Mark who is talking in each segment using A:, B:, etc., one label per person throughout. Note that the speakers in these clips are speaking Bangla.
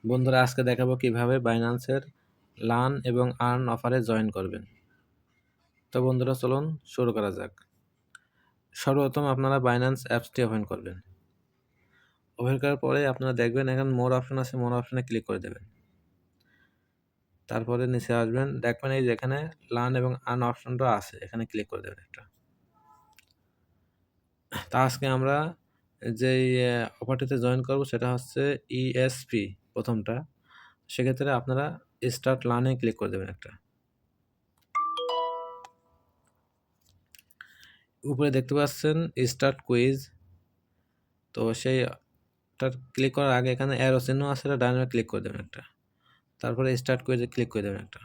A: বন্ধুরা, আজকে দেখাবো কিভাবে বাইন্যান্সের লার্ন এবং আর্ন অফারে জয়েন করবেন। তো বন্ধুরা, চলুন শুরু করা যাক। সর্বপ্রথম আপনারা বাইন্যান্স অ্যাপসটি ওপেন করবেন। ওপেন করার পরে আপনারা দেখবেন এখানে মোর অপশন আছে, মোর অপশনে ক্লিক করে দেবেন। তারপরে নিচে আসবেন, দেখবেন এই যেখানে লার্ন এবং আর্ন অপশনটা আছে, এখানে ক্লিক করে দেবেন একটা। তা আজকে আমরা যেই অফারটিতে জয়েন করব সেটা হচ্ছে ইএসপি প্রথমটা। সেক্ষেত্রে আপনারা স্টার্ট লার্নে ক্লিক করে দেবেন একটা। উপরে দেখতে পাচ্ছেন স্টার্ট কুইজ। তো সেইটার ক্লিক করার আগে এখানে অ্যারো চিহ্ন আছে, এটা ডাইনে ক্লিক করে দেবেন একটা। তারপরে স্টার্ট কুইজে ক্লিক করে দেবেন একটা।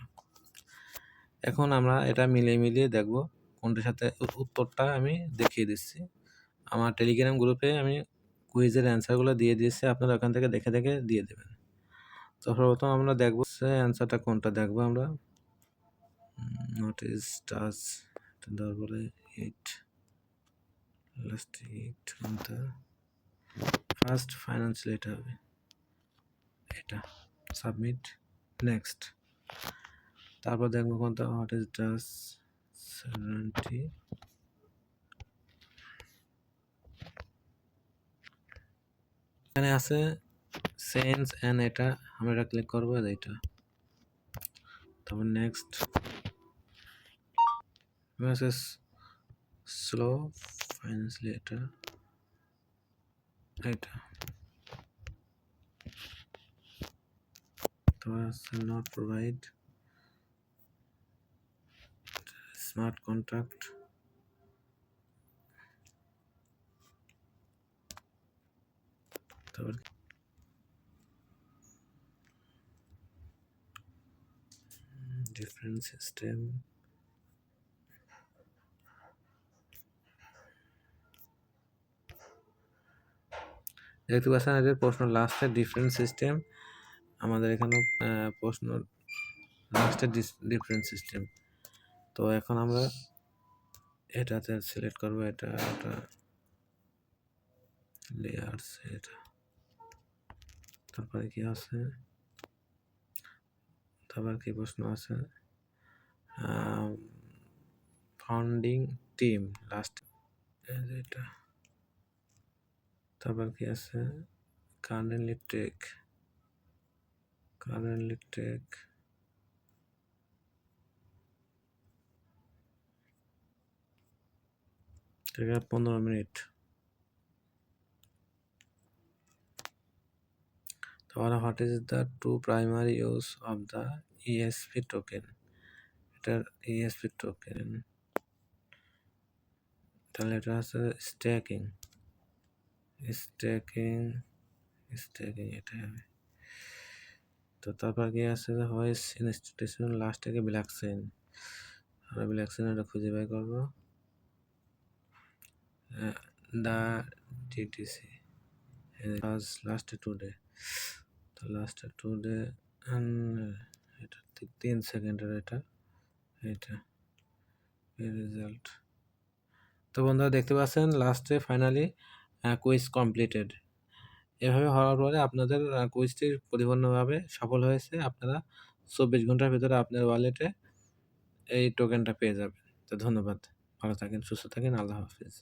A: এখন আমরা এটা মিলিয়ে দেখব কোনটার সাথে উত্তরটা আমি দেখিয়ে দিচ্ছি। আমার টেলিগ্রাম গ্রুপে আমি কুইজের অ্যান্সারগুলো দিয়ে দিয়েছি, আপনারা ওখান থেকে দেখে দেখে দিয়ে দেবেন। তো সর্বপ্রথম আমরা দেখবো অ্যান্সারটা কোনটা দেখবো আমরা। নট ইজ টাচ, তারপরে eight last eight first financial, এটা হবে এটা। Submit, next. তারপর দেখবো কোনটা হোয়াট ইজ ডাস 70। এখানে আছে সেন্স এন্ড, এটা আমরা এটা ক্লিক করবো, এটা। তারপর নেক্সট। মেসেজ স্লো ফাইন্যান্সিয়াল, এটা। তারপর আছে নট প্রোভাইড স্মার্ট কন্ট্রাক্ট। তারপর ডিফারেন্ট সিস্টেম। দেখতে পাচ্ছেন এদের প্রশ্ন লাস্টে ডিফারেন্ট সিস্টেম। আমাদের এখানে প্রশ্ন লাস্টে ডিফারেন্ট সিস্টেম। তো এখন আমরা এটাতে সিলেক্ট করবো, এটা লেয়ার্স, এটা। তারপরে কি আছে, তারপর কি প্রশ্ন আছে, ফাউন্ডিং টিম লাস্ট, এটা। তারপর কি আছে, কারেন্টলি টেক। ঠিক আছে, 15 মিনিট। তারপরে what is the two primary use of the ESP token, এটার ইএসপি টোকেন। তাহলে এটা আছে স্ট্যাকিং, এটা হবে। তো তারপর কি আছে, হোয়েস ইনস্টিটিউশন, লাস্ট থেকে ব্ল্যাক চেইন। আমরা ব্ল্যাক চেইন এটা খুঁজে বের করবো। দ্য ডিটিসি লাস্টে টুডে। তো লাস্টে টুডে, এটা 3 সেকেন্ডের, এটা রেজাল্ট। তো বন্ধুরা, দেখতে পাচ্ছেন লাস্টে ফাইনালি কুইজ কমপ্লিটেড। এভাবে হওয়ার পরে আপনাদের কুইজটি পরিপূর্ণভাবে সফল হয়েছে। আপনারা 24 ঘন্টার ভিতরে আপনার ওয়ালেটে এই টোকেনটা পেয়ে যাবেন। তো ধন্যবাদ, ভালো থাকেন, সুস্থ থাকেন, আল্লাহ হাফিজ।